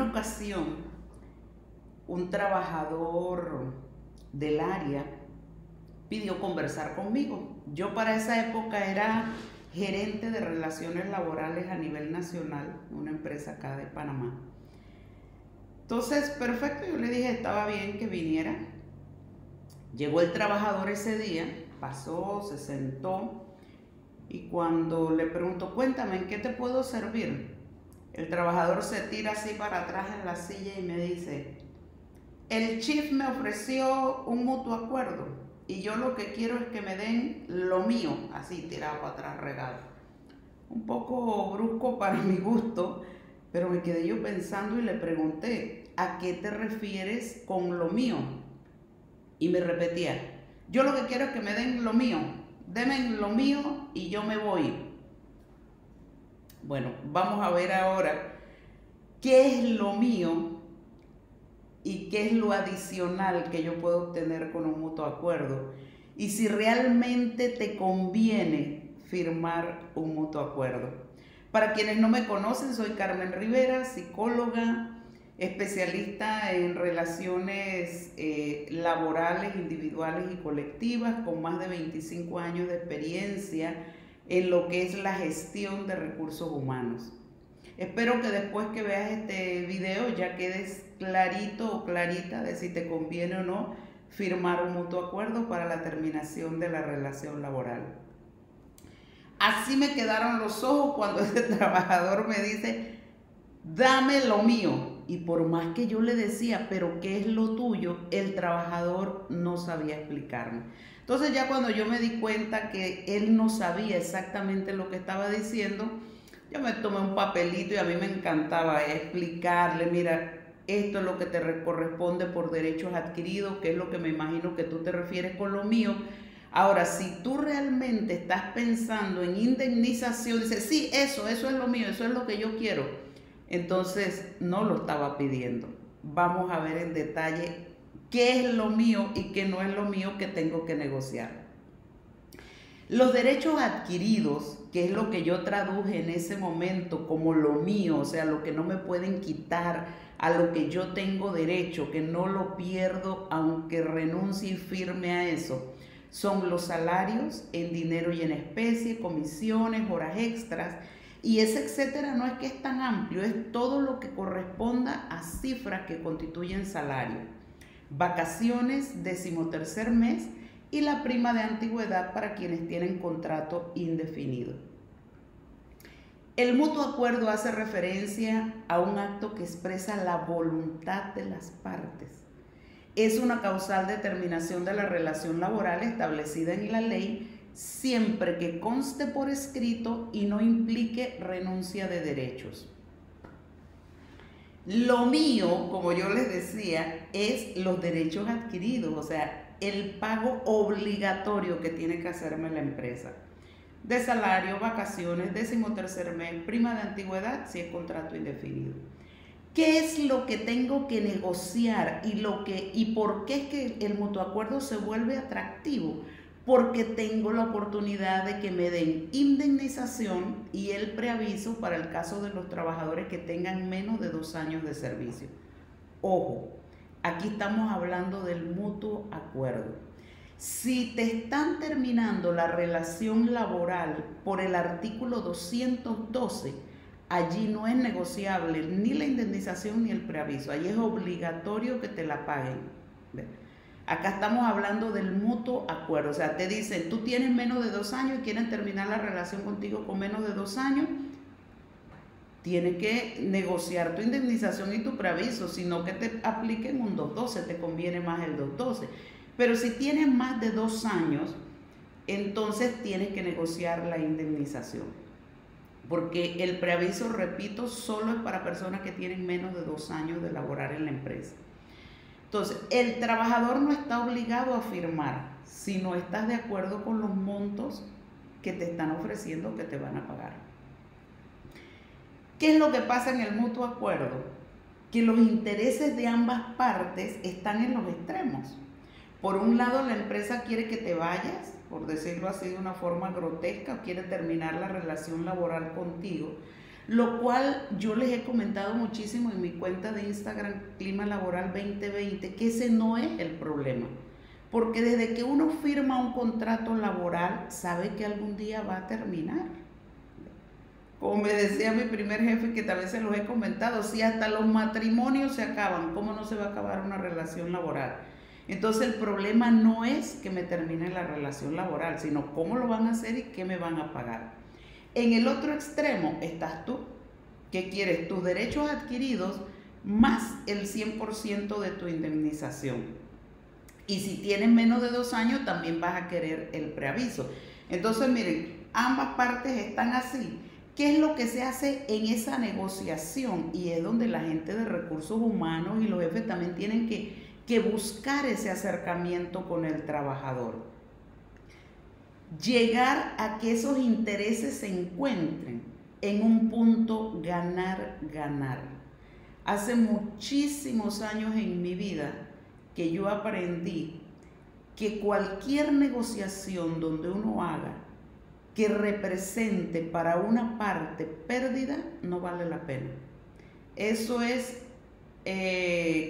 una ocasión, un trabajador del área pidió conversar conmigo. Yo para esa época era gerente de relaciones laborales a nivel nacional, una empresa acá de Panamá. Entonces, perfecto, yo le dije, estaba bien que viniera. Llegó el trabajador ese día, pasó, se sentó y cuando le pregunto, cuéntame, ¿en qué te puedo servir? El trabajador se tira así para atrás en la silla y me dice, el chief me ofreció un mutuo acuerdo y yo lo que quiero es que me den lo mío, así tirado para atrás regado. Un poco brusco para mi gusto, pero me quedé yo pensando y le pregunté, ¿a qué te refieres con lo mío? Y me repetía, yo lo que quiero es que me den lo mío, denme lo mío y yo me voy. Bueno, vamos a ver ahora qué es lo mío y qué es lo adicional que yo puedo obtener con un mutuo acuerdo y si realmente te conviene firmar un mutuo acuerdo. Para quienes no me conocen, soy Carmen Rivera, psicóloga, especialista en relaciones laborales, individuales y colectivas, con más de 25 años de experiencia en lo que es la gestión de recursos humanos. Espero que después que veas este video ya quedes clarito o clarita de si te conviene o no firmar un mutuo acuerdo para la terminación de la relación laboral. Así me quedaron los ojos cuando ese trabajador me dice, dame lo mío. Y por más que yo le decía, pero ¿qué es lo tuyo? El trabajador no sabía explicarme. Entonces ya cuando yo me di cuenta que él no sabía exactamente lo que estaba diciendo, yo me tomé un papelito y a mí me encantaba explicarle, mira, esto es lo que te corresponde por derechos adquiridos, que es lo que me imagino que tú te refieres con lo mío. Ahora, si tú realmente estás pensando en indemnización, dices, sí, eso es lo mío, eso es lo que yo quiero, entonces no lo estaba pidiendo. Vamos a ver en detalle qué es lo mío y qué no es lo mío que tengo que negociar. Los derechos adquiridos, que es lo que yo traduje en ese momento como lo mío, o sea, lo que no me pueden quitar, a lo que yo tengo derecho, que no lo pierdo aunque renuncie y firme a eso, son los salarios en dinero y en especie, comisiones, horas extras, y ese etcétera no es que es tan amplio, es todo lo que corresponda a cifras que constituyen salario. Vacaciones, 13º mes y la prima de antigüedad para quienes tienen contrato indefinido. El mutuo acuerdo hace referencia a un acto que expresa la voluntad de las partes. Es una causal determinación de la relación laboral establecida en la ley siempre que conste por escrito y no implique renuncia de derechos. Lo mío, como yo les decía, es los derechos adquiridos, o sea, el pago obligatorio que tiene que hacerme la empresa. De salario, vacaciones, 13º mes, prima de antigüedad si es contrato indefinido. ¿Qué es lo que tengo que negociar y por qué es que el mutuo acuerdo se vuelve atractivo? Porque tengo la oportunidad de que me den indemnización y el preaviso para el caso de los trabajadores que tengan menos de 2 años de servicio. Ojo, aquí estamos hablando del mutuo acuerdo. Si te están terminando la relación laboral por el artículo 212, allí no es negociable ni la indemnización ni el preaviso. Allí es obligatorio que te la paguen. Acá estamos hablando del mutuo acuerdo. O sea, te dicen, tú tienes menos de 2 años y quieren terminar la relación contigo con menos de 2 años, tienes que negociar tu indemnización y tu preaviso, sino que te apliquen un 212, te conviene más el 212. Pero si tienes más de 2 años, entonces tienes que negociar la indemnización. Porque el preaviso, repito, solo es para personas que tienen menos de 2 años de laborar en la empresa. Entonces, el trabajador no está obligado a firmar si no estás de acuerdo con los montos que te están ofreciendo que te van a pagar. ¿Qué es lo que pasa en el mutuo acuerdo? Que los intereses de ambas partes están en los extremos. Por un lado, la empresa quiere que te vayas, por decirlo así de una forma grotesca, o quiere terminar la relación laboral contigo, Lo cual yo les he comentado muchísimo en mi cuenta de Instagram, Clima Laboral 2020, que ese no es el problema. Porque desde que uno firma un contrato laboral, sabe que algún día va a terminar. Como me decía mi primer jefe, que tal vez se los he comentado, si hasta los matrimonios se acaban, ¿cómo no se va a acabar una relación laboral? Entonces el problema no es que me termine la relación laboral, sino cómo lo van a hacer y qué me van a pagar. En el otro extremo estás tú, que quieres tus derechos adquiridos más el 100% de tu indemnización. Y si tienes menos de 2 años, también vas a querer el preaviso. Entonces, miren, ambas partes están así. ¿Qué es lo que se hace en esa negociación? Y es donde la gente de recursos humanos y los jefes también tienen que buscar ese acercamiento con el trabajador. Llegar a que esos intereses se encuentren en un punto ganar-ganar. Hace muchísimos años en mi vida que yo aprendí que cualquier negociación donde uno haga que represente para una parte pérdida no vale la pena. Eso es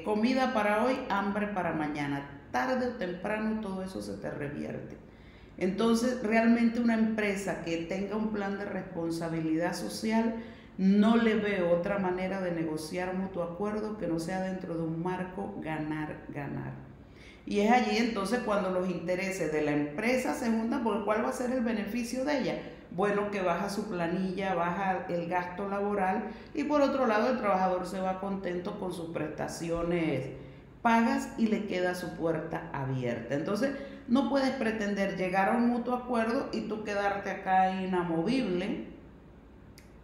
comida para hoy, hambre para mañana. Tarde o temprano todo eso se te revierte. Entonces, realmente una empresa que tenga un plan de responsabilidad social, no le veo otra manera de negociar mutuo acuerdo que no sea dentro de un marco ganar-ganar. Y es allí entonces cuando los intereses de la empresa se juntan, porque ¿cuál va a ser el beneficio de ella? Bueno, que baja su planilla, baja el gasto laboral y por otro lado el trabajador se va contento con sus prestaciones pagas y le queda su puerta abierta. Entonces, no puedes pretender llegar a un mutuo acuerdo y tú quedarte acá inamovible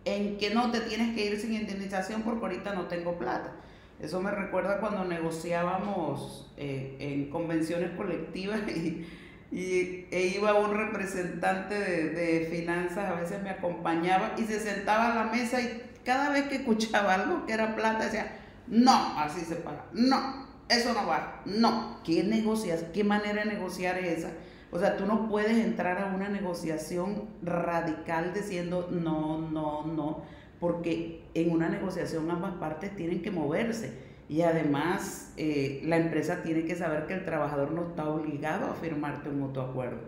en que no te tienes que ir sin indemnización porque ahorita no tengo plata. Eso me recuerda cuando negociábamos en convenciones colectivas e iba un representante de finanzas, a veces me acompañaba y se sentaba a la mesa y cada vez que escuchaba algo que era plata decía, no, así se paga, no, eso no va, no. ¿Qué negocias? ¿Qué manera de negociar es esa? O sea, tú no puedes entrar a una negociación radical diciendo no, porque en una negociación ambas partes tienen que moverse y además la empresa tiene que saber que el trabajador no está obligado a firmarte un mutuo acuerdo.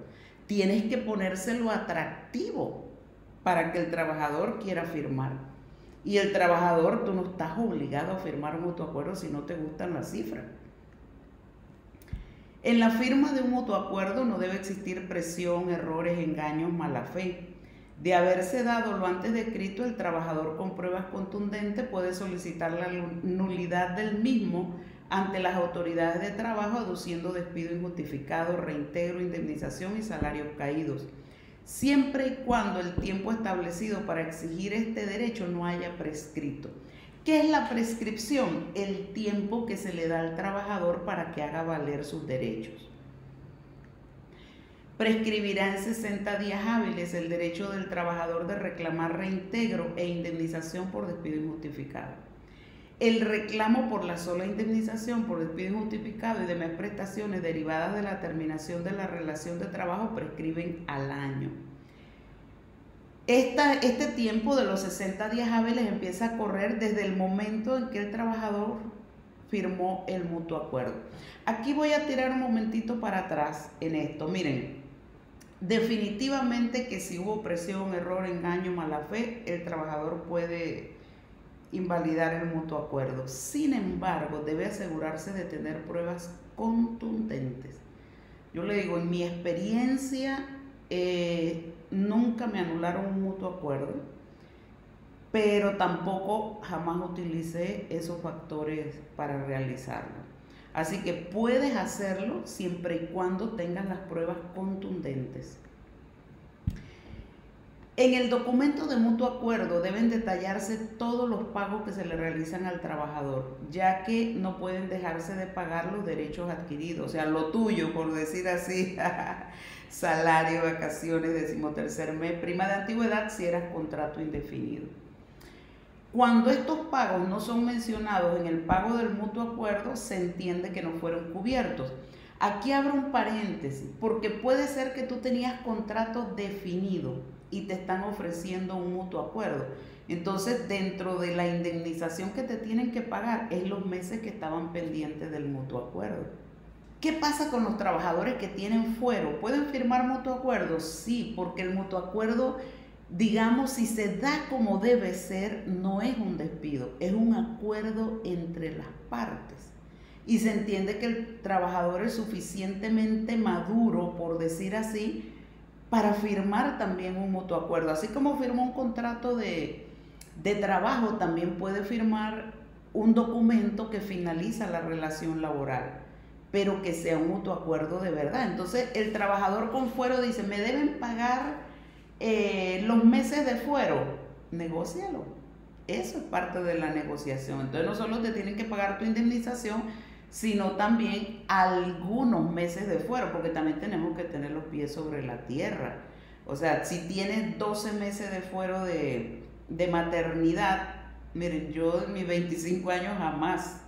Tienes que ponérselo atractivo para que el trabajador quiera firmar. Y el trabajador, tú no estás obligado a firmar un mutuo acuerdo si no te gustan las cifras. En la firma de un mutuo acuerdo no debe existir presión, errores, engaños, mala fe. De haberse dado lo antes descrito, el trabajador con pruebas contundentes puede solicitar la nulidad del mismo ante las autoridades de trabajo, aduciendo despido injustificado, reintegro, indemnización y salarios caídos, siempre y cuando el tiempo establecido para exigir este derecho no haya prescrito. ¿Qué es la prescripción? El tiempo que se le da al trabajador para que haga valer sus derechos. Prescribirá en 60 días hábiles el derecho del trabajador de reclamar reintegro e indemnización por despido injustificado. El reclamo por la sola indemnización por despido injustificado y demás prestaciones derivadas de la terminación de la relación de trabajo prescriben al año. Este tiempo de los 60 días hábiles empieza a correr desde el momento en que el trabajador firmó el mutuo acuerdo. Aquí voy a tirar un momentito para atrás en esto. Miren, definitivamente que si hubo presión, error, engaño, mala fe, el trabajador puede invalidar el mutuo acuerdo. Sin embargo, debe asegurarse de tener pruebas contundentes. Yo le digo, en mi experiencia, nunca me anularon un mutuo acuerdo, pero tampoco jamás utilicé esos factores para realizarlo. Así que puedes hacerlo siempre y cuando tengas las pruebas contundentes. En el documento de mutuo acuerdo deben detallarse todos los pagos que se le realizan al trabajador, ya que no pueden dejarse de pagar los derechos adquiridos, o sea, lo tuyo, por decir así, salario, vacaciones, 13º mes, prima de antigüedad si eras contrato indefinido. Cuando estos pagos no son mencionados en el pago del mutuo acuerdo, se entiende que no fueron cubiertos. Aquí abro un paréntesis, porque puede ser que tú tenías contrato definido y te están ofreciendo un mutuo acuerdo. Entonces, dentro de la indemnización que te tienen que pagar, es los meses que estaban pendientes del mutuo acuerdo. ¿Qué pasa con los trabajadores que tienen fuero? ¿Pueden firmar mutuo acuerdo? Sí, porque el mutuo acuerdo, digamos, si se da como debe ser, no es un despido, es un acuerdo entre las partes. Y se entiende que el trabajador es suficientemente maduro, por decir así, para firmar también un mutuo acuerdo. Así como firma un contrato de trabajo, también puede firmar un documento que finaliza la relación laboral, pero que sea un mutuo acuerdo de verdad. Entonces el trabajador con fuero dice, me deben pagar los meses de fuero, negócialo. Eso es parte de la negociación. Entonces no solo te tienen que pagar tu indemnización, sino también algunos meses de fuero, porque también tenemos que tener los pies sobre la tierra. O sea, si tienes 12 meses de fuero de maternidad, miren, yo en mis 25 años jamás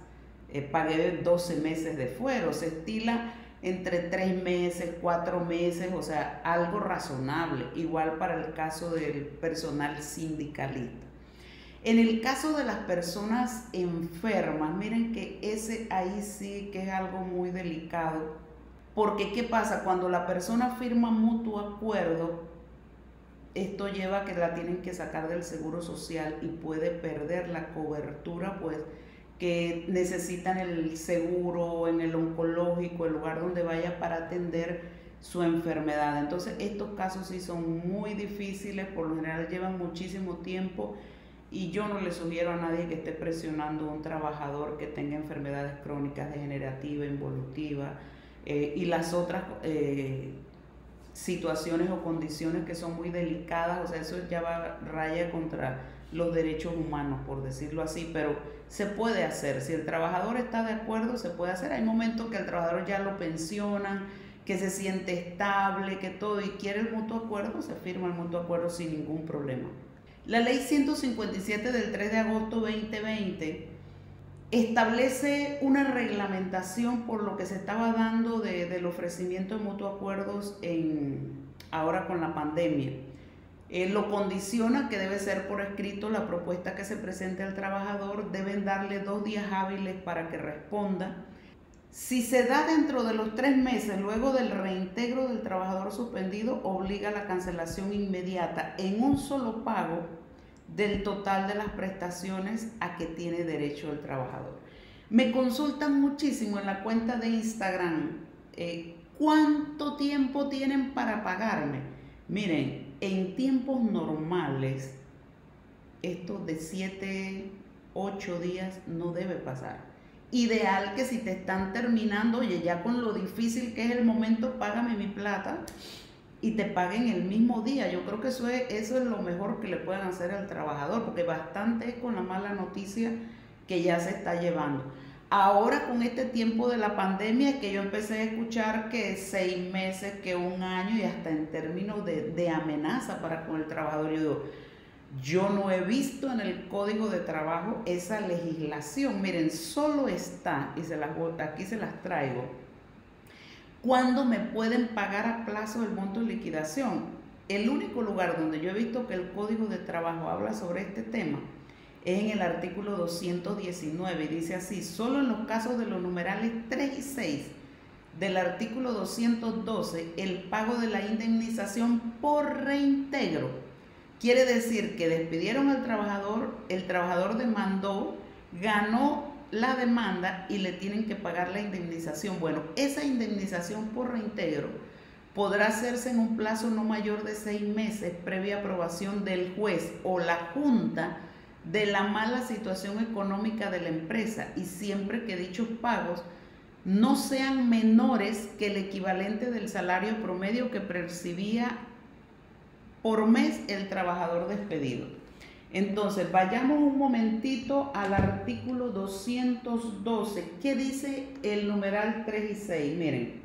pagué 12 meses de fuero. Se estila entre 3 meses, 4 meses, o sea, algo razonable. Igual para el caso del personal sindicalista. En el caso de las personas enfermas, miren que ese ahí sí que es algo muy delicado, porque ¿qué pasa? Cuando la persona firma mutuo acuerdo, esto lleva a que la tienen que sacar del seguro social y puede perder la cobertura, pues, que necesitan el seguro, en el oncológico, el lugar donde vaya para atender su enfermedad. Entonces, estos casos sí son muy difíciles, por lo general llevan muchísimo tiempo. Y yo no le sugiero a nadie que esté presionando a un trabajador que tenga enfermedades crónicas degenerativas, involutivas y las otras situaciones o condiciones que son muy delicadas. O sea, eso ya va raya contra los derechos humanos, por decirlo así, pero se puede hacer. Si el trabajador está de acuerdo, se puede hacer. Hay momentos que el trabajador ya lo pensionan, que se siente estable, que todo, y quiere el mutuo acuerdo, se firma el mutuo acuerdo sin ningún problema. La ley 157 del 3 de agosto 2020 establece una reglamentación por lo que se estaba dando del ofrecimiento de mutuos acuerdos ahora con la pandemia. Lo condiciona que debe ser por escrito la propuesta que se presente al trabajador, deben darle 2 días hábiles para que responda. Si se da dentro de los 3 meses luego del reintegro del trabajador suspendido, obliga a la cancelación inmediata en un solo pago del total de las prestaciones a que tiene derecho el trabajador. Me consultan muchísimo en la cuenta de Instagram, ¿cuánto tiempo tienen para pagarme? Miren, en tiempos normales, esto de 7, 8 días no debe pasar. Ideal que si te están terminando, oye, ya con lo difícil que es el momento, págame mi plata y te paguen el mismo día. Yo creo que eso es lo mejor que le pueden hacer al trabajador, porque bastante es con la mala noticia que ya se está llevando. Ahora con este tiempo de la pandemia, que yo empecé a escuchar que 6 meses, que 1 año, y hasta en términos de amenaza para con el trabajador. Yo digo, yo no he visto en el Código de Trabajo esa legislación. Miren, solo está, y aquí se las traigo, ¿cuándo me pueden pagar a plazo el monto de liquidación? El único lugar donde yo he visto que el Código de Trabajo habla sobre este tema es en el artículo 219, y dice así: solo en los casos de los numerales 3 y 6 del artículo 212, el pago de la indemnización por reintegro. Quiere decir que despidieron al trabajador, el trabajador demandó, ganó la demanda y le tienen que pagar la indemnización. Bueno, esa indemnización por reintegro podrá hacerse en un plazo no mayor de 6 meses previa aprobación del juez o la junta de la mala situación económica de la empresa, y siempre que dichos pagos no sean menores que el equivalente del salario promedio que percibía por mes el trabajador despedido. Entonces, vayamos un momentito al artículo 212. ¿Qué dice el numeral 3 y 6? Miren,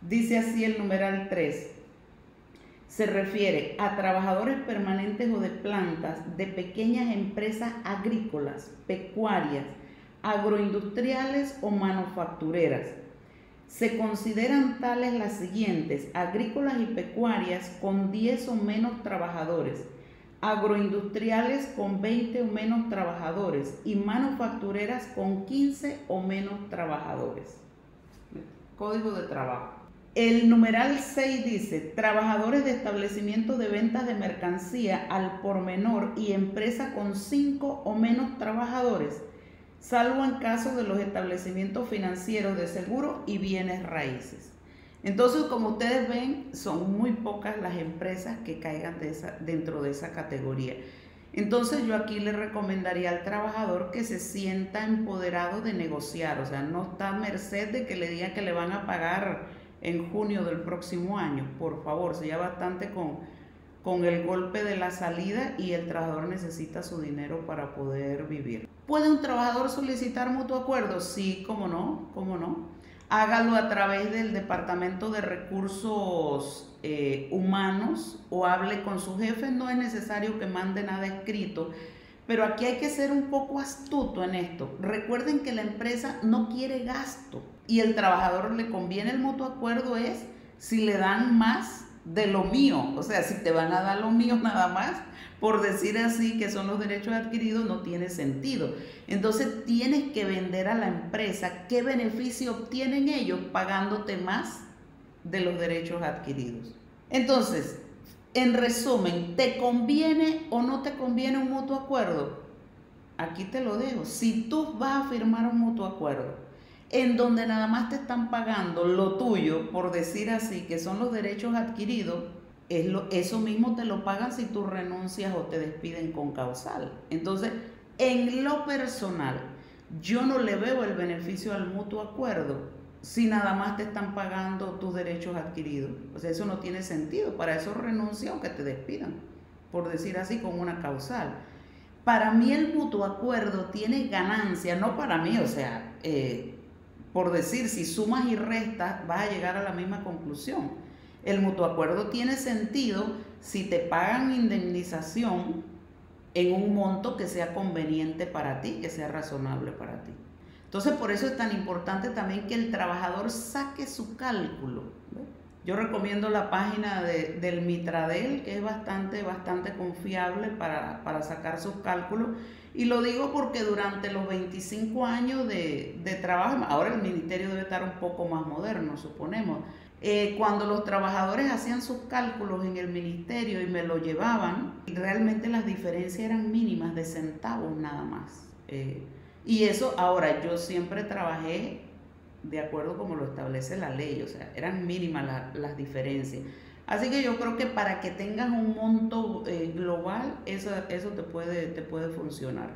dice así el numeral 3. Se refiere a trabajadores permanentes o de plantas de pequeñas empresas agrícolas, pecuarias, agroindustriales o manufactureras. Se consideran tales las siguientes: agrícolas y pecuarias con 10 o menos trabajadores, agroindustriales con 20 o menos trabajadores y manufactureras con 15 o menos trabajadores. Código de trabajo. El numeral 6 dice: trabajadores de establecimientos de ventas de mercancía al por menor y empresa con 5 o menos trabajadores, salvo en caso de los establecimientos financieros de seguro y bienes raíces. Entonces, como ustedes ven, son muy pocas las empresas que caigan dentro de esa categoría. Entonces, yo aquí le recomendaría al trabajador que se sienta empoderado de negociar, o sea, no está a merced de que le digan que le van a pagar en junio del próximo año. Por favor, se lleva bastante con el golpe de la salida y el trabajador necesita su dinero para poder vivir. ¿Puede un trabajador solicitar mutuo acuerdo? Sí, cómo no, cómo no. Hágalo a través del Departamento de Recursos Humanos o hable con su jefe. No es necesario que mande nada escrito, pero aquí hay que ser un poco astuto en esto. Recuerden que la empresa no quiere gasto y el trabajador le conviene el mutuo acuerdo es si le dan más de lo mío, o sea, si te van a dar lo mío nada más, por decir así, que son los derechos adquiridos, no tiene sentido. Entonces tienes que vender a la empresa qué beneficio obtienen ellos pagándote más de los derechos adquiridos. Entonces, en resumen, ¿te conviene o no te conviene un mutuo acuerdo? Aquí te lo dejo. Si tú vas a firmar un mutuo acuerdo en donde nada más te están pagando lo tuyo, por decir así, que son los derechos adquiridos, eso mismo te lo pagan si tú renuncias o te despiden con causal. Entonces, en lo personal, yo no le veo el beneficio al mutuo acuerdo si nada más te están pagando tus derechos adquiridos. O sea, eso no tiene sentido. Para eso renuncia o que te despidan, por decir así, con una causal. Para mí el mutuo acuerdo tiene ganancia, no para mí, o sea, por decir, si sumas y restas vas a llegar a la misma conclusión. El mutuo acuerdo tiene sentido si te pagan indemnización en un monto que sea conveniente para ti, que sea razonable para ti. Entonces, por eso es tan importante también que el trabajador saque su cálculo, ¿ves? Yo recomiendo la página del Mitradel, que es bastante confiable para sacar sus cálculos. Y lo digo porque durante los 25 años de trabajo, ahora el ministerio debe estar un poco más moderno, suponemos. Cuando los trabajadores hacían sus cálculos en el ministerio y me lo llevaban, realmente las diferencias eran mínimas, de centavos nada más. Y eso, ahora, yo siempre trabajé de acuerdo como lo establece la ley, o sea, eran mínimas las diferencias. Así que yo creo que para que tengas un monto global, eso te puede funcionar.